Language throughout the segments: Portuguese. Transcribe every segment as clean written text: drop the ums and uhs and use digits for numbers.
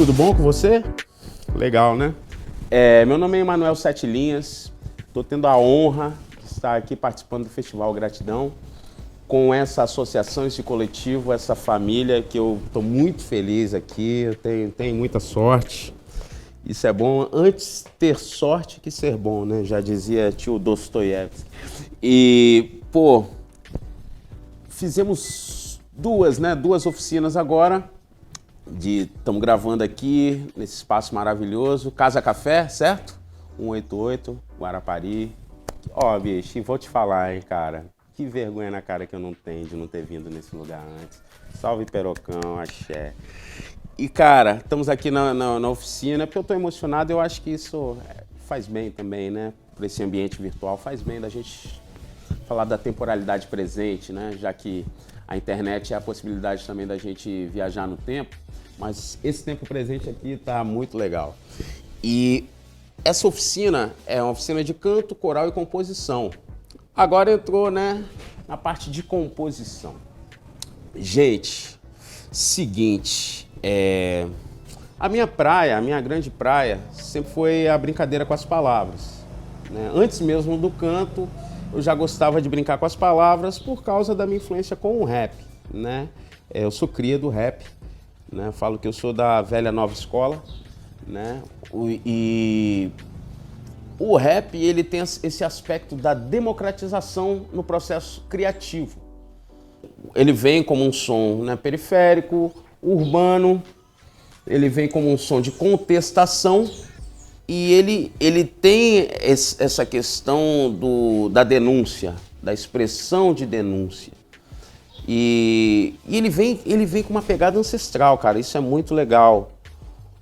tudo bom com você? Legal, né? Meu nome é Emanuel Sete Linhas, estou tendo a honra de estar aqui participando do Festival Gratidão, com essa associação, esse coletivo, essa família, que eu estou muito feliz aqui, eu tenho muita sorte. Isso é bom, antes ter sorte que ser bom, né? Já dizia tio Dostoiévski. E, fizemos duas oficinas agora. Estamos gravando aqui nesse espaço maravilhoso, Casa Café, certo? 188, Guarapari. Bicho, vou te falar, hein, cara. Que vergonha na cara que eu não tenho de não ter vindo nesse lugar antes. Salve Perocão, axé. E, cara, estamos aqui na oficina, porque eu tô emocionado, eu acho que isso faz bem também, né? Para esse ambiente virtual, faz bem da gente falar da temporalidade presente, né? Já que a internet é a possibilidade também da gente viajar no tempo, mas esse tempo presente aqui tá muito legal. E essa oficina é uma oficina de canto, coral e composição. Agora entrou, né, na parte de composição. Gente, seguinte, a minha grande praia sempre foi a brincadeira com as palavras, né? Antes mesmo do canto, eu já gostava de brincar com as palavras por causa da minha influência com o rap, né? Eu sou cria do rap, né? Falo que eu sou da velha nova escola, né? E o rap, ele tem esse aspecto da democratização no processo criativo. Ele vem como um som, né, periférico, urbano, ele vem como um som de contestação e ele tem essa questão da denúncia, da expressão de denúncia. E ele vem com uma pegada ancestral, cara, isso é muito legal.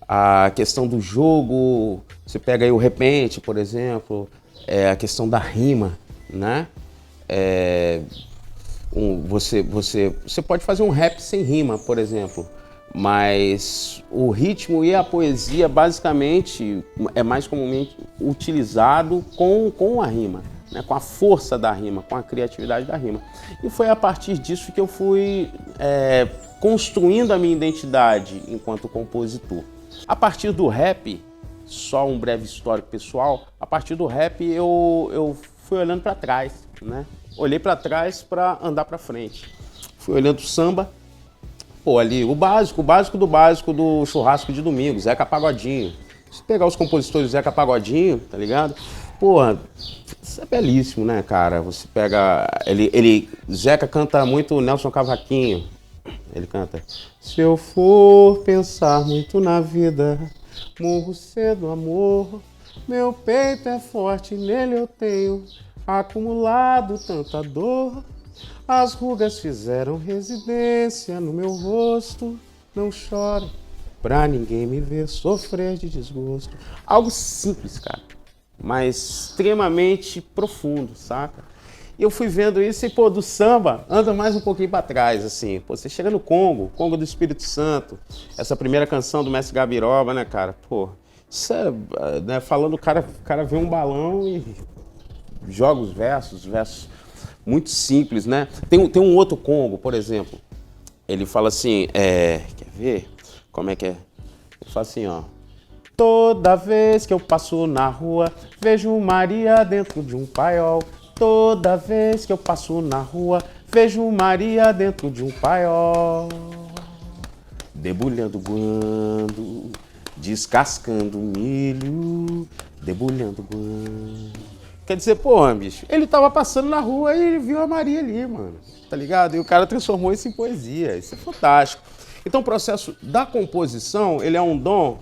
A questão do jogo, você pega aí o repente, por exemplo, a questão da rima, né? Você pode fazer um rap sem rima, por exemplo, mas o ritmo e a poesia basicamente é mais comumente utilizado com a rima, né? Com a força da rima, com a criatividade da rima. E foi a partir disso que eu fui construindo a minha identidade enquanto compositor. A partir do rap, só um breve histórico pessoal, a partir do rap eu fui olhando para trás, né? Olhei para trás para andar para frente. Fui olhando o samba, ali o básico do básico do churrasco de domingo, Zeca Pagodinho. Se pegar os compositores do Zeca Pagodinho, tá ligado? Isso é belíssimo, né, cara? Você pega, Zeca canta muito Nelson Cavaquinho. Ele canta: se eu for pensar muito na vida, morro cedo, amor. Meu peito é forte, nele eu tenho acumulado tanta dor. As rugas fizeram residência no meu rosto. Não choro pra ninguém me ver sofrer de desgosto. Algo simples, cara, mas extremamente profundo, saca? E eu fui vendo isso e, do samba, anda mais um pouquinho para trás, assim. Você chega no Congo do Espírito Santo, essa primeira canção do Mestre Gabiroba, né, cara? Isso é, né, falando, o cara vê um balão e joga os versos muito simples, né? Tem um outro Congo, por exemplo, ele fala assim, quer ver? Como é que é? Ele fala assim, ó. Toda vez que eu passo na rua, vejo Maria dentro de um paiol. Toda vez que eu passo na rua, vejo Maria dentro de um paiol. Debulhando guando, descascando milho, debulhando guando. Quer dizer, bicho, ele tava passando na rua e ele viu a Maria ali, mano, tá ligado? E o cara transformou isso em poesia, isso é fantástico. Então o processo da composição, ele é um dom?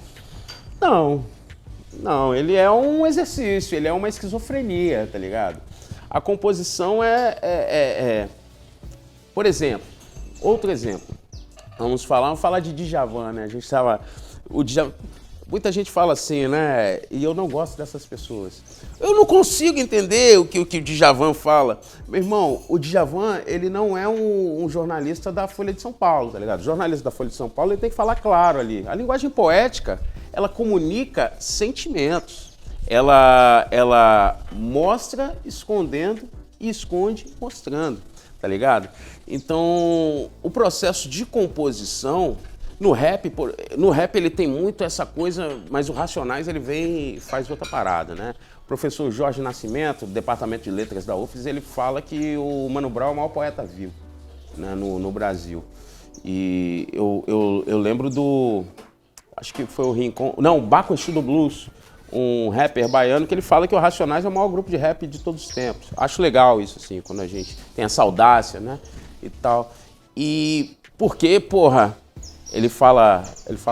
Não, ele é um exercício, ele é uma esquizofrenia, tá ligado? A composição por exemplo, outro exemplo, vamos falar de Djavan, né? Muita gente fala assim, né? E eu não gosto dessas pessoas. Eu não consigo entender o que o Djavan fala. Meu irmão, o Djavan, ele não é um jornalista da Folha de São Paulo, tá ligado? O jornalista da Folha de São Paulo, ele tem que falar claro ali. A linguagem poética, ela comunica sentimentos. Ela mostra escondendo e esconde mostrando, tá ligado? Então, o processo de composição No rap ele tem muito essa coisa, mas o Racionais ele vem e faz outra parada, né? O professor Jorge Nascimento, do Departamento de Letras da UFES, ele fala que o Mano Brown é o maior poeta vivo, né, no Brasil. E eu lembro do... Acho que foi o Rincon... Não, o Baco Exu do Blues, um rapper baiano, que ele fala que o Racionais é o maior grupo de rap de todos os tempos. Acho legal isso, assim, quando a gente tem essa audácia, né, e tal. E porque, porra, ele fala,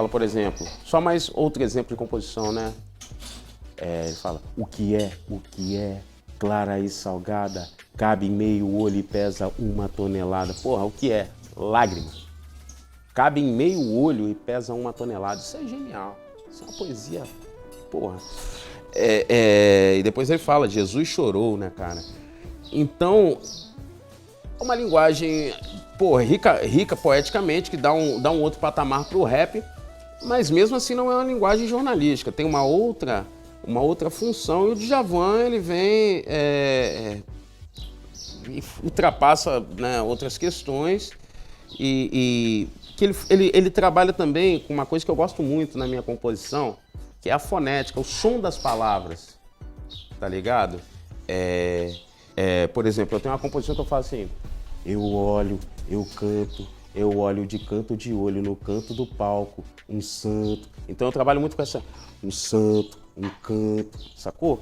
por exemplo, só mais outro exemplo de composição, né? Ele fala, o que é, clara e salgada, cabe em meio olho e pesa 1 tonelada. Porra, o que é? Lágrimas. Cabe em meio olho e pesa 1 tonelada. Isso é genial. Isso é uma poesia, porra. E depois ele fala, Jesus chorou, né, cara? Então, é uma linguagem, porra, rica poeticamente, que dá um outro patamar pro rap, mas mesmo assim não é uma linguagem jornalística. Tem uma outra função, e o Djavan, ele vem e ultrapassa, né, outras questões, e que ele trabalha também com uma coisa que eu gosto muito na minha composição, que é a fonética, o som das palavras, tá ligado? Por exemplo, eu tenho uma composição que eu falo assim, eu olho, eu canto, eu olho de canto de olho no canto do palco, um santo. Então eu trabalho muito com essa, um santo, um canto, sacou?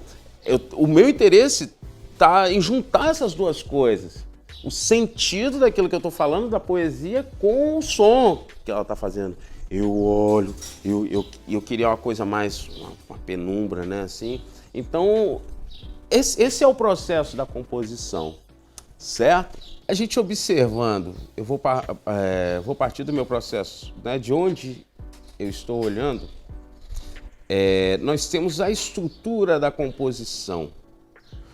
O meu interesse tá em juntar essas duas coisas. O sentido daquilo que eu tô falando, da poesia, com o som que ela tá fazendo. Eu olho, eu queria uma coisa mais, uma penumbra, né, assim. Então, esse é o processo da composição, certo? A gente observando, eu vou partir do meu processo, né, de onde eu estou olhando, nós temos a estrutura da composição.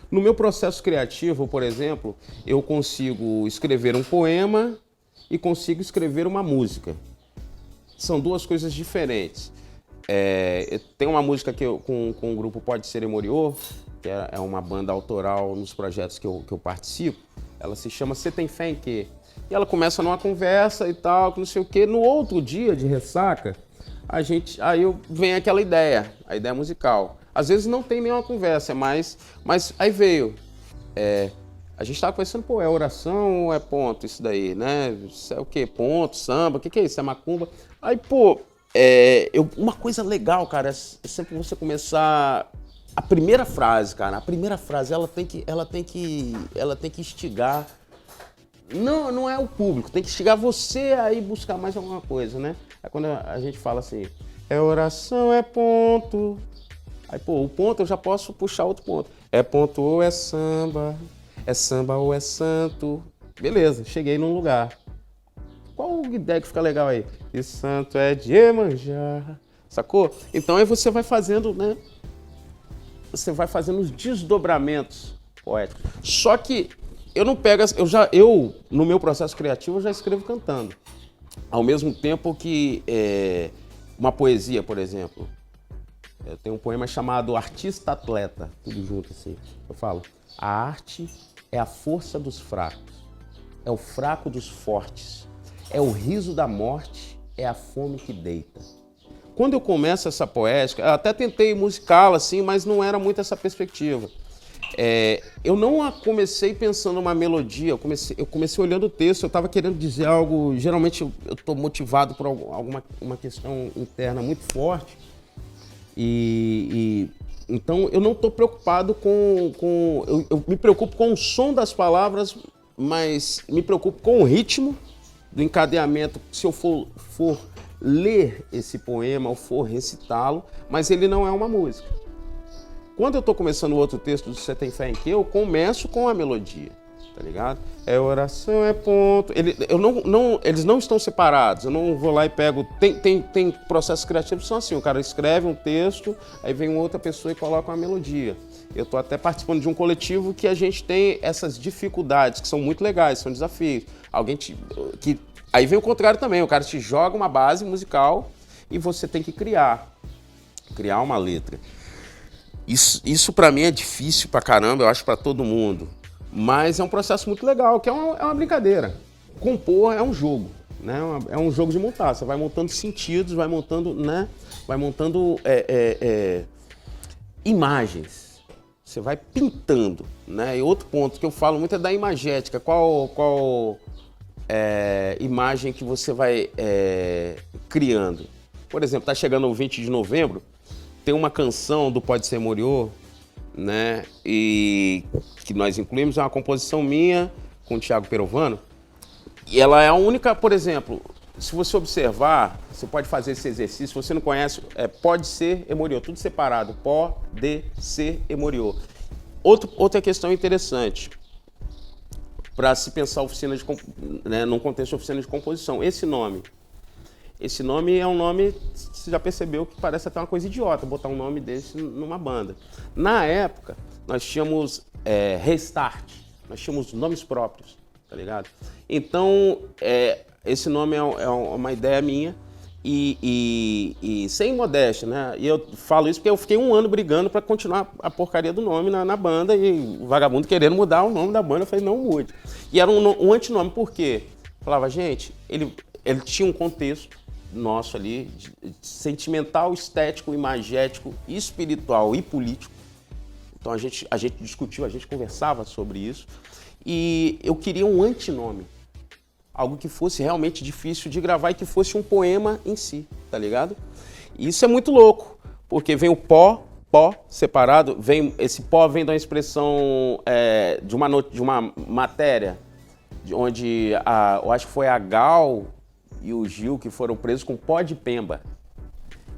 No meu processo criativo, por exemplo, eu consigo escrever um poema e consigo escrever uma música. São duas coisas diferentes. Tem uma música que com o grupo Pode Ser Moriô, que é uma banda autoral nos projetos que eu participo. Ela se chama Cê Tem Fé em Quê? E ela começa numa conversa e tal, que não sei o quê. No outro dia de ressaca, aí vem aquela ideia, a ideia musical. Às vezes não tem nenhuma conversa, mas aí veio. A gente tava conversando, pô, é oração ou é ponto isso daí, né? Isso é o quê? Ponto, samba, o que é isso? É macumba? Aí, pô, uma coisa legal, cara, é sempre você começar... A primeira frase, cara, ela tem que instigar. Não é o público, tem que instigar você a ir buscar mais alguma coisa, né? Aí quando a gente fala assim, é oração, é ponto. Aí, pô, o ponto eu já posso puxar outro ponto. É ponto ou é samba ou é santo. Beleza, cheguei num lugar. Qual ideia que fica legal aí? E santo é de Iemanjá, sacou? Então aí você vai fazendo, né? Você vai fazendo os desdobramentos poéticos. Só que eu não pego, no meu processo criativo, eu já escrevo cantando. Ao mesmo tempo que uma poesia, por exemplo, eu tenho um poema chamado Artista Atleta, tudo junto assim. Eu falo, a arte é a força dos fracos, é o fraco dos fortes, é o riso da morte, é a fome que deita. Quando eu começo essa poética, eu até tentei musicá-la assim, mas não era muito essa perspectiva. Eu não a comecei pensando numa melodia, eu comecei olhando o texto, eu estava querendo dizer algo, geralmente eu estou motivado por uma questão interna muito forte, então eu não estou preocupado eu me preocupo com o som das palavras, mas me preocupo com o ritmo do encadeamento, se eu for ler esse poema ou for recitá-lo, mas ele não é uma música. Quando eu estou começando outro texto do Cê Tem Fé em Quê, eu começo com a melodia, tá ligado? É oração, é ponto. Eles não estão separados, eu não vou lá e pego... Tem processos criativos que são assim, o cara escreve um texto, aí vem outra pessoa e coloca uma melodia. Eu estou até participando de um coletivo que a gente tem essas dificuldades, que são muito legais, são desafios. Aí vem o contrário também, o cara te joga uma base musical e você tem que criar uma letra. Isso para mim é difícil pra caramba, eu acho pra todo mundo, mas é um processo muito legal, que é uma brincadeira. Compor é um jogo, né? É um jogo de montar. Você vai montando sentidos, vai montando, né? Vai montando imagens. Você vai pintando, né? E outro ponto que eu falo muito é da imagética. Qual imagem que você vai criando? Por exemplo, tá chegando o 20 de novembro, tem uma canção do Pode Ser Moriô, né? E que nós incluímos, é uma composição minha com o Thiago Perovano. E ela é a única, por exemplo, se você observar, você pode fazer esse exercício, se você não conhece, Pode Ser e Moriô, tudo separado, Pode Ser e Moriô. Outra questão interessante, para se pensar oficina né, num contexto de oficina de composição, esse nome é um nome, você já percebeu que parece até uma coisa idiota, botar um nome desse numa banda. Na época, nós tínhamos Restart, nós tínhamos nomes próprios, tá ligado? Então, esse nome é uma ideia minha e sem modéstia, né? E eu falo isso porque eu fiquei um ano brigando para continuar a porcaria do nome na banda e o vagabundo querendo mudar o nome da banda, eu falei, não mude. E era um antinome, por quê? Falava, gente, ele tinha um contexto nosso ali, sentimental, estético, imagético, espiritual e político. Então a gente discutiu, a gente conversava sobre isso. E eu queria um antinome. Algo que fosse realmente difícil de gravar e que fosse um poema em si, tá ligado? E isso é muito louco, porque vem o pó separado, esse pó vem da expressão de uma matéria, onde eu acho que foi a Gal e o Gil que foram presos com pó de pemba.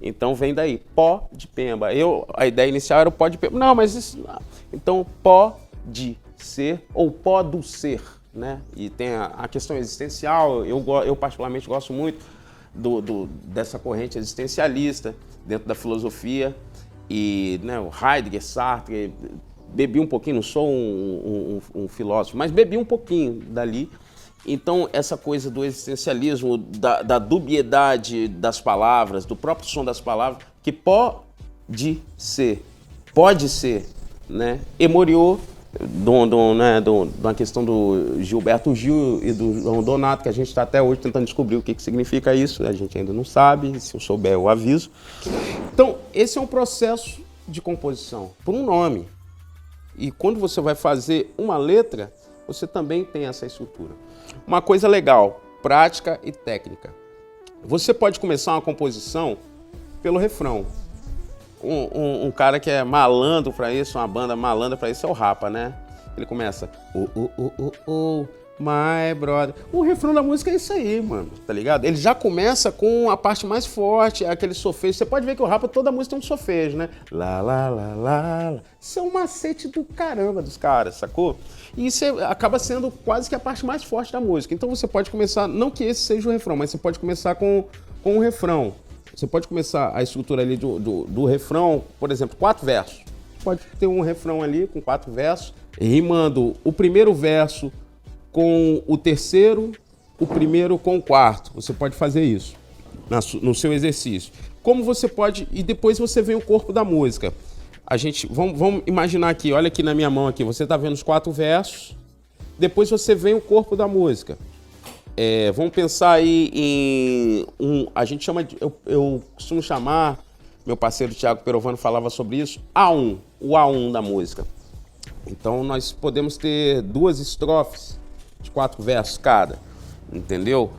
Então vem daí, pó de pemba. A ideia inicial era o pó de pemba. Não, mas isso... Então, pó de ser ou pó do ser, né? E tem a questão existencial. Eu particularmente gosto muito dessa corrente existencialista dentro da filosofia. E, né, o Heidegger, Sartre, bebi um pouquinho, não sou um filósofo, mas bebi um pouquinho dali. Então, essa coisa do existencialismo, da dubiedade das palavras, do próprio som das palavras, que pode ser, né? E Moriô, da questão do Gilberto Gil e do João Donato, que a gente está até hoje tentando descobrir o que significa isso, a gente ainda não sabe, se eu souber eu aviso. Então, esse é um processo de composição, por um nome. E quando você vai fazer uma letra, você também tem essa estrutura. Uma coisa legal, prática e técnica. Você pode começar uma composição pelo refrão. Um cara que é malandro pra isso, uma banda malandra pra isso é o Rapa, né? Ele começa, my brother. O refrão da música é isso aí, mano, tá ligado? Ele já começa com a parte mais forte, aquele solfejo. Você pode ver que o Rapa, toda a música tem um solfejo, né? Lá, lá, lá, lá, lá. Isso é um macete do caramba dos caras, sacou? E isso acaba sendo quase que a parte mais forte da música. Então você pode começar, não que esse seja o refrão, mas você pode começar com o refrão. Você pode começar a estrutura ali do refrão, por exemplo, 4 versos. Pode ter um refrão ali com 4 versos, rimando o primeiro verso com o terceiro, o primeiro com o quarto. Você pode fazer isso no seu exercício. Como você pode... E depois você vem o corpo da música. Vamos imaginar aqui, olha aqui na minha mão aqui, você está vendo os 4 versos, depois você vem o corpo da música. Vamos pensar aí a gente chama de, eu costumo chamar, meu parceiro Thiago Perovano falava sobre isso, A1, o A1 da música. Então nós podemos ter 2 estrofes de 4 versos cada, entendeu?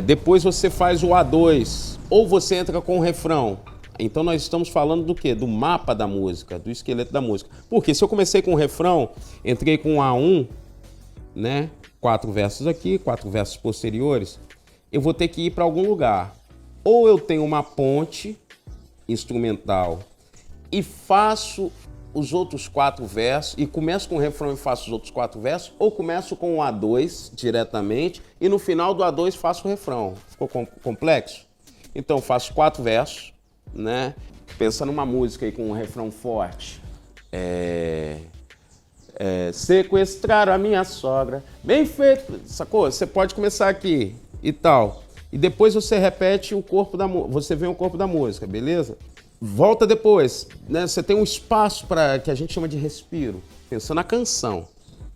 Depois você faz o A2, ou você entra com o refrão. Então nós estamos falando do quê? Do mapa da música, do esqueleto da música. Porque se eu comecei com o refrão, entrei com o A1, né? 4 versos aqui, 4 versos posteriores, eu vou ter que ir para algum lugar. Ou eu tenho uma ponte instrumental e faço os outros 4 versos, e começo com o refrão e faço os outros 4 versos, ou começo com o A2 diretamente e no final do A2 faço o refrão. Ficou complexo? Então faço 4 versos, né? Pensa numa música aí com um refrão forte. Sequestraram a minha sogra, bem feito, sacou? Você pode começar aqui e tal. E depois você repete o corpo da música, você vê o corpo da música, beleza? Volta depois, né? Você tem um espaço que a gente chama de respiro. Pensando na canção.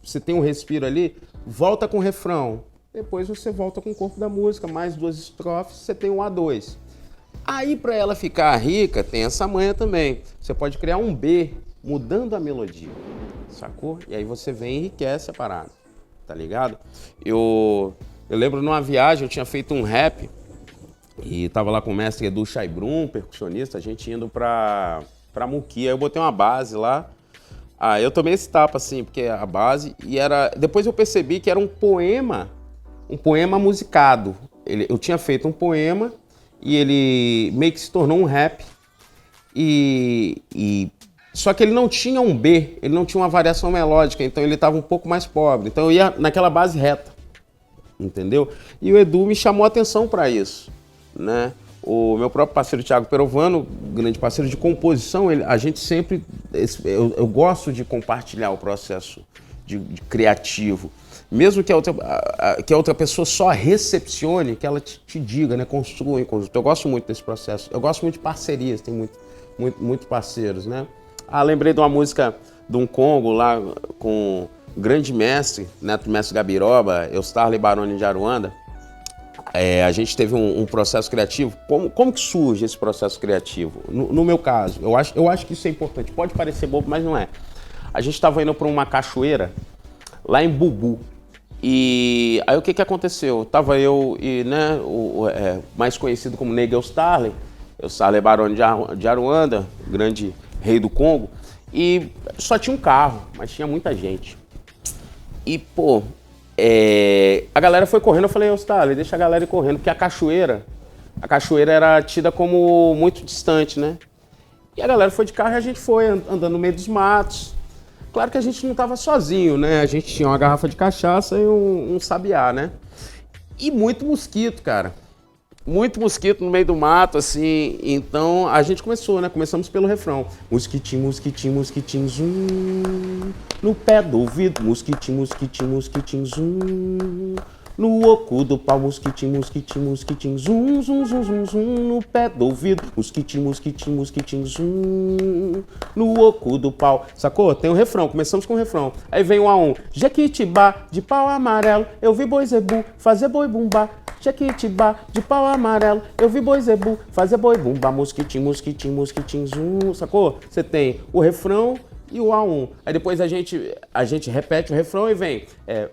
Você tem um respiro ali, volta com o refrão. depois você volta com o corpo da música, mais 2 estrofes, você tem um A2. Aí, para ela ficar rica, tem essa manha também. Você pode criar um B, mudando a melodia, sacou? E aí você vem e enriquece a parada, tá ligado? Eu lembro numa viagem, eu tinha feito um rap, e tava lá com o mestre Edu Chaibrum, percussionista, a gente indo pra Muqui. Aí eu botei uma base lá. Eu tomei esse tapa, assim, porque a base... E era... Depois eu percebi que era um poema musicado. Eu tinha feito um poema e ele meio que se tornou um rap. Só que ele não tinha um B, ele não tinha uma variação melódica, então ele tava um pouco mais pobre. Então eu ia naquela base reta, entendeu? E o Edu me chamou a atenção para isso, né? O meu próprio parceiro Thiago Perovano, grande parceiro de composição, a gente sempre... Eu gosto de compartilhar o processo de criativo. Mesmo que a outra pessoa só recepcione, que ela te diga, né? Construa em conjunto. Eu gosto muito desse processo. Eu gosto muito de parcerias, tem muitos parceiros, né? Lembrei de uma música de um Congo lá com o grande mestre, neto do mestre Gabiroba, Eustarley Baroni de Aruanda. A gente teve um processo criativo. Como que surge esse processo criativo? No meu caso, eu acho que isso é importante. Pode parecer bobo, mas não é. A gente estava indo para uma cachoeira lá em Bubu. E aí o que aconteceu? Tava eu e, né, mais conhecido como Nega Eustarley Baroni de Aruanda, grande rei do Congo. E só tinha um carro, mas tinha muita gente. E, pô... a galera foi correndo, eu falei, Eustarley, deixa a galera ir correndo, porque a cachoeira era tida como muito distante, né? E a galera foi de carro e a gente foi andando no meio dos matos. Claro que a gente não estava sozinho, né? A gente tinha uma garrafa de cachaça e um sabiá, né? E muito mosquito, cara. Muito mosquito no meio do mato, assim. Então a gente começou, né? Começamos pelo refrão. Mosquitinho, mosquitinho, mosquitinho, zum. No pé do ouvido, mosquitinho, mosquitinho, mosquitinho, zum. No oco do pau, mosquitinho, mosquitinho, mosquitinho, zum, zum, zum, zum, zum. No pé do ouvido, mosquitinho, mosquitinho, mosquitinho, zum. No oco do pau. Sacou? Tem o refrão, começamos com o refrão. Aí vem o A1. Jequitibá, de pau amarelo, eu vi boi zebu fazer boi bumbá. Jequitibá, de pau amarelo, eu vi boi zebu fazer boi bumba, mosquitinho, mosquitinho, mosquitinho, zum, sacou? Você tem o refrão e o A1. Aí depois a gente repete o refrão e vem,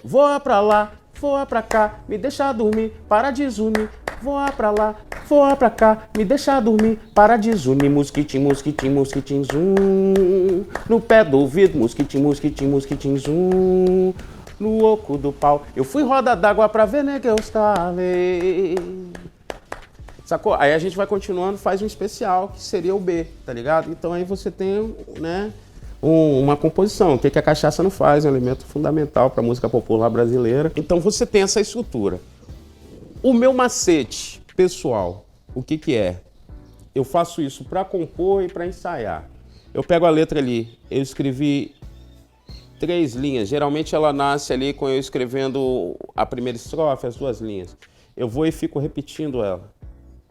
voa pra lá, voa pra cá, me deixa dormir, para de zunir. Voa pra lá, voa pra cá, me deixa dormir, para de zunir. Mosquitinho, mosquitinho, mosquitinho, zum. No pé do ouvido, mosquitinho, mosquitinho, mosquitinho, zum. No oco do pau, eu fui roda d'água pra ver, né, que eu estava. Sacou? Aí a gente vai continuando, faz um especial, que seria o B, tá ligado? Então aí você tem, né, uma composição. O que a cachaça não faz? É um elemento fundamental pra música popular brasileira. Então você tem essa estrutura. O meu macete pessoal, o que é? Eu faço isso pra compor e pra ensaiar. Eu pego a letra ali, eu escrevi 3 linhas. Geralmente ela nasce ali com eu escrevendo a primeira estrofe, as 2 linhas. Eu vou e fico repetindo ela.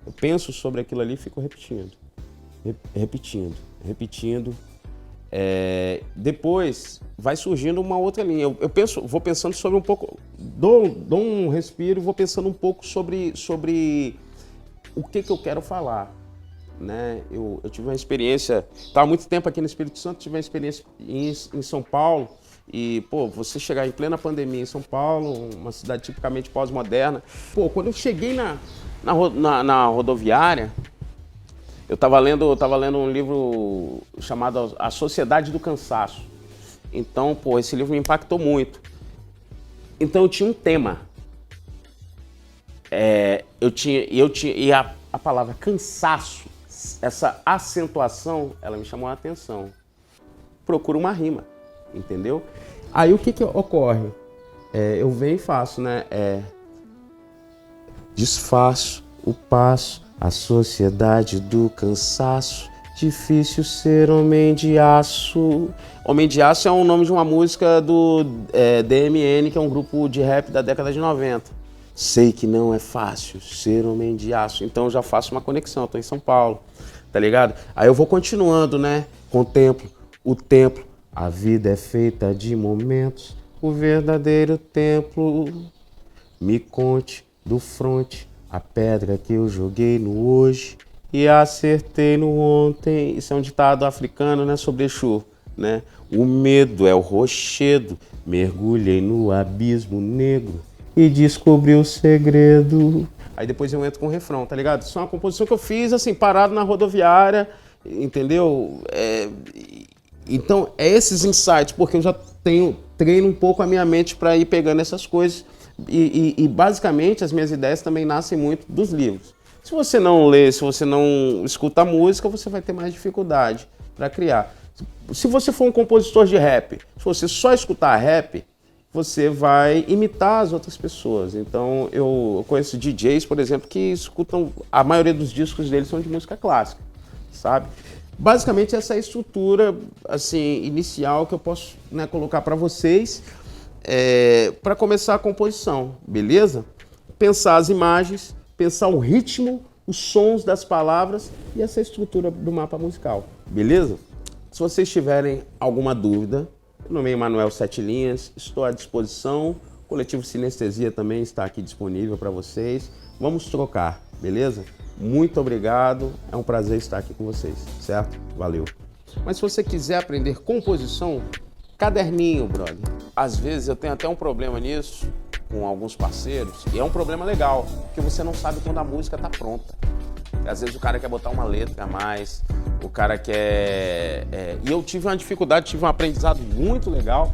Eu penso sobre aquilo ali e fico repetindo. Repetindo. Depois vai surgindo uma outra linha. Vou pensando sobre um pouco, dou um respiro e vou pensando um pouco sobre o que eu quero falar. Né? Eu tive uma experiência, estava há muito tempo aqui no Espírito Santo, tive uma experiência em São Paulo. E, pô, você chegar em plena pandemia em São Paulo, uma cidade tipicamente pós-moderna. Pô, quando eu cheguei na rodoviária, eu tava lendo um livro chamado A Sociedade do Cansaço. Então, pô, esse livro me impactou muito. Então eu tinha um tema. E a palavra cansaço, essa acentuação, ela me chamou a atenção. Procura uma rima. Entendeu? Aí o que ocorre? Eu venho e faço, né? Desfaço o passo, a sociedade do cansaço, difícil ser homem de aço. Homem de Aço é o nome de uma música do DMN, que é um grupo de rap da década de 90. Sei que não é fácil ser homem de aço, então eu já faço uma conexão, eu tô em São Paulo, tá ligado? Aí eu vou continuando, né? Contemplo o templo. A vida é feita de momentos, o verdadeiro templo Me conte do fronte a pedra que eu joguei no hoje e acertei no ontem. Isso é um ditado africano, né, sobre Exu, né? O medo é o rochedo, mergulhei no abismo negro e descobri o segredo. Aí depois eu entro com o refrão, tá ligado? Isso é uma composição que eu fiz, assim, parado na rodoviária, entendeu? Então, é esses insights, porque eu já treino um pouco a minha mente para ir pegando essas coisas. E basicamente as minhas ideias também nascem muito dos livros. Se você não lê, se você não escuta a música, você vai ter mais dificuldade para criar. Se você for um compositor de rap, se você só escutar rap, você vai imitar as outras pessoas. Então eu conheço DJs, por exemplo, que escutam, a maioria dos discos deles são de música clássica, sabe? Basicamente essa é a estrutura assim, inicial que eu posso, né, colocar para vocês para começar a composição, beleza? Pensar as imagens, pensar o ritmo, os sons das palavras e essa estrutura do mapa musical, beleza? Se vocês tiverem alguma dúvida, meu nome é Emanuel Sete Linhas, estou à disposição. O Coletivo Sinestesia também está aqui disponível para vocês. Vamos trocar, beleza? Muito obrigado, é um prazer estar aqui com vocês, certo? Valeu. Mas se você quiser aprender composição, caderninho, brother. Às vezes eu tenho até um problema nisso com alguns parceiros, e é um problema legal, porque você não sabe quando a música está pronta. Às vezes o cara quer botar uma letra a mais, o cara quer... E eu tive uma dificuldade, tive um aprendizado muito legal